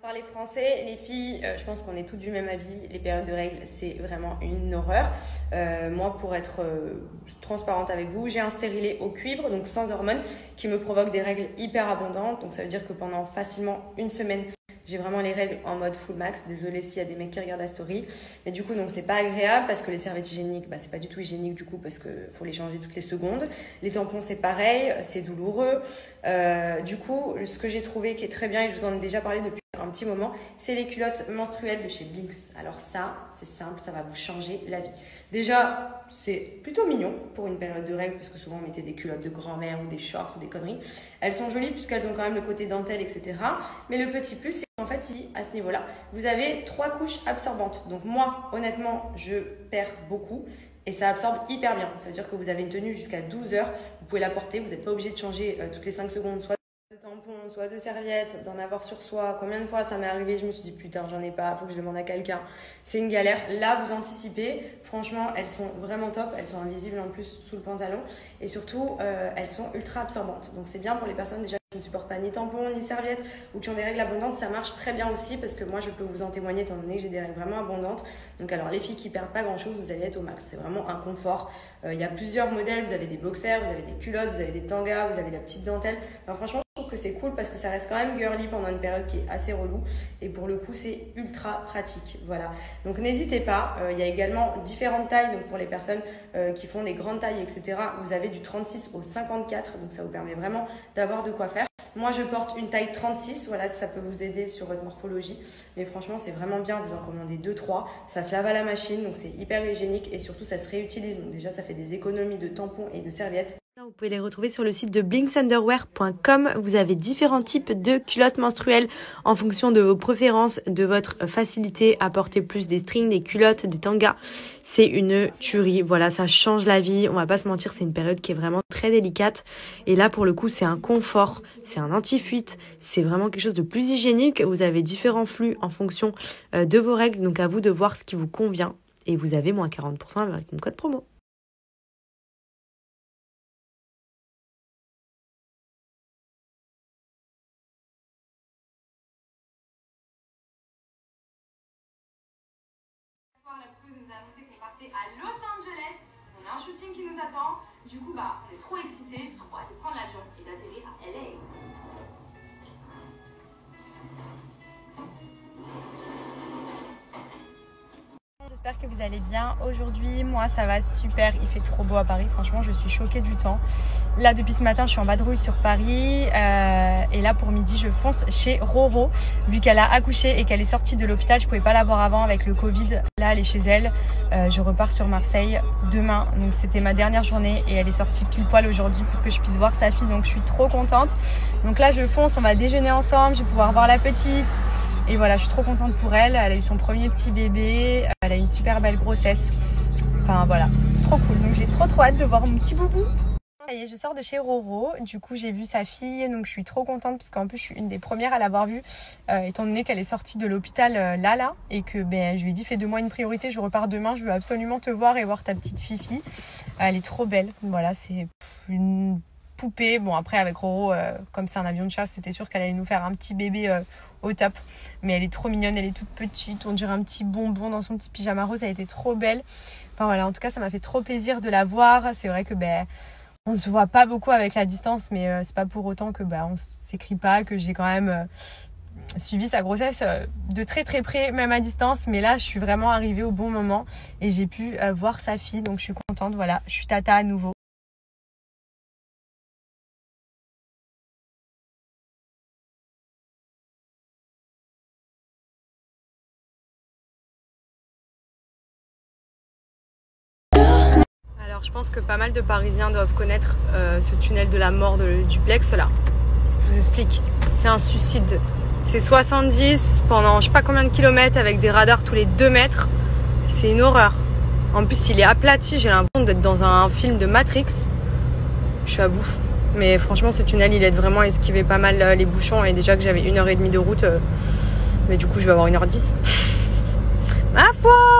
Parler français, les filles, je pense qu'on est toutes du même avis. Les périodes de règles, c'est vraiment une horreur. Moi, pour être transparente avec vous, j'ai un stérilet au cuivre, donc sans hormones, qui me provoque des règles hyper abondantes. Donc ça veut dire que pendant facilement une semaine, j'ai vraiment les règles en mode full max. Désolée s'il y a des mecs qui regardent la story. Mais du coup, donc c'est pas agréable parce que les serviettes hygiéniques, c'est pas du tout hygiénique du coup parce que faut les changer toutes les secondes. Les tampons, c'est pareil, c'est douloureux. Du coup, ce que j'ai trouvé qui est très bien, et je vous en ai déjà parlé depuis un petit moment, c'est les culottes menstruelles de chez Blinks. Alors ça, c'est simple, ça va vous changer la vie. Déjà, c'est plutôt mignon pour une période de règles parce que souvent on mettait des culottes de grand-mère ou des shorts ou des conneries. Elles sont jolies puisqu'elles ont quand même le côté dentelle, etc. Mais le petit plus, c'est qu'en fait, ici, à ce niveau-là, vous avez 3 couches absorbantes. Donc moi, honnêtement, je perds beaucoup. Et ça absorbe hyper bien. Ça veut dire que vous avez une tenue jusqu'à 12 heures. Vous pouvez la porter. Vous n'êtes pas obligé de changer toutes les 5 secondes, soit de tampons, soit de serviettes, d'en avoir sur soi. Combien de fois ça m'est arrivé, je me suis dit putain, j'en ai pas, faut que je demande à quelqu'un. C'est une galère. Là, vous anticipez. Franchement, elles sont vraiment top. Elles sont invisibles en plus sous le pantalon. Et surtout, elles sont ultra absorbantes. Donc, c'est bien pour les personnes déjà qui ne supportent pas ni tampons, ni serviettes ou qui ont des règles abondantes. Ça marche très bien aussi parce que moi, je peux vous en témoigner étant donné que j'ai des règles vraiment abondantes. Donc, alors, les filles qui perdent pas grand-chose, vous allez être au max. C'est vraiment un confort. Il y a plusieurs modèles. Vous avez des boxers, vous avez des culottes, vous avez des tangas, vous avez la petite dentelle. Alors, franchement, je trouve que c'est cool parce que ça reste quand même girly pendant une période qui est assez relou. Et pour le coup, c'est ultra pratique. Voilà. Donc, n'hésitez pas. Il y a également différentes tailles. Donc, pour les personnes qui font des grandes tailles, etc., vous avez du 36 au 54. Donc, ça vous permet vraiment d'avoir de quoi faire. Moi, je porte une taille 36. Voilà, si ça peut vous aider sur votre morphologie. Mais franchement, c'est vraiment bien. Vous en commandez 2-3. Ça se lave à la machine. Donc, c'est hyper hygiénique. Et surtout, ça se réutilise. Donc, déjà, ça fait des économies de tampons et de serviettes. Vous pouvez les retrouver sur le site de blinksunderwear.com. Vous avez différents types de culottes menstruelles en fonction de vos préférences, de votre facilité à porter plus des strings, des culottes, des tangas. C'est une tuerie. Voilà, ça change la vie. On va pas se mentir, c'est une période qui est vraiment très délicate. Et là, pour le coup, c'est un confort, c'est un anti-fuite, c'est vraiment quelque chose de plus hygiénique. Vous avez différents flux en fonction de vos règles. Donc, à vous de voir ce qui vous convient. Et vous avez moins 40% avec mon code promo. La cruise nous a annoncé qu'on partait à Los Angeles. On a un shooting qui nous attend. Du coup, on est trop excités. Trop hâte de prendre l'avion et d'atterrir à LA. J'espère que vous allez bien. Aujourd'hui, moi, ça va super. Il fait trop beau à Paris. Franchement, je suis choquée du temps. Là, depuis ce matin, je suis en vadrouille sur Paris. Et là, pour midi, je fonce chez Roro. Vu qu'elle a accouché et qu'elle est sortie de l'hôpital, je pouvais pas la voir avant avec le Covid. Là, elle est chez elle. Je repars sur Marseille demain. Donc, c'était ma dernière journée. Et elle est sortie pile poil aujourd'hui pour que je puisse voir sa fille. Donc, je suis trop contente. Donc là, je fonce. On va déjeuner ensemble. Je vais pouvoir voir la petite. Et voilà, je suis trop contente pour elle. Elle a eu son premier petit bébé. Elle a eu une super belle grossesse. Enfin voilà, trop cool. Donc j'ai trop hâte de voir mon petit boubou. Ça y est, je sors de chez Roro. Du coup, j'ai vu sa fille. Donc je suis trop contente parce qu'en plus, je suis une des premières à l'avoir vue. Étant donné qu'elle est sortie de l'hôpital là. Et que je lui ai dit, fais de moi une priorité. Je repars demain. Je veux absolument te voir et voir ta petite Fifi. Elle est trop belle. Voilà, c'est une poupée. Bon, après, avec Roro, comme c'est un avion de chasse, c'était sûr qu'elle allait nous faire un petit bébé au top. Mais elle est trop mignonne, elle est toute petite. On dirait un petit bonbon dans son petit pyjama rose. Elle était trop belle. Enfin voilà, en tout cas, ça m'a fait trop plaisir de la voir. C'est vrai que on se voit pas beaucoup avec la distance, mais c'est pas pour autant que on s'écrit pas, que j'ai quand même suivi sa grossesse de très très près, même à distance. Mais là, je suis vraiment arrivée au bon moment et j'ai pu voir sa fille. Donc je suis contente. Voilà, je suis tata à nouveau. Alors je pense que pas mal de Parisiens doivent connaître ce tunnel de la mort du duplex là. Je vous explique, c'est un suicide. C'est 70 pendant je sais pas combien de kilomètres avec des radars tous les 2 mètres. C'est une horreur. En plus il est aplati, j'ai l'impression d'être dans un film de Matrix. Je suis à bout. Mais franchement ce tunnel il aide vraiment à esquiver pas mal les bouchons. Et déjà que j'avais 1h30 de route, mais du coup je vais avoir 1h10. Ma foi!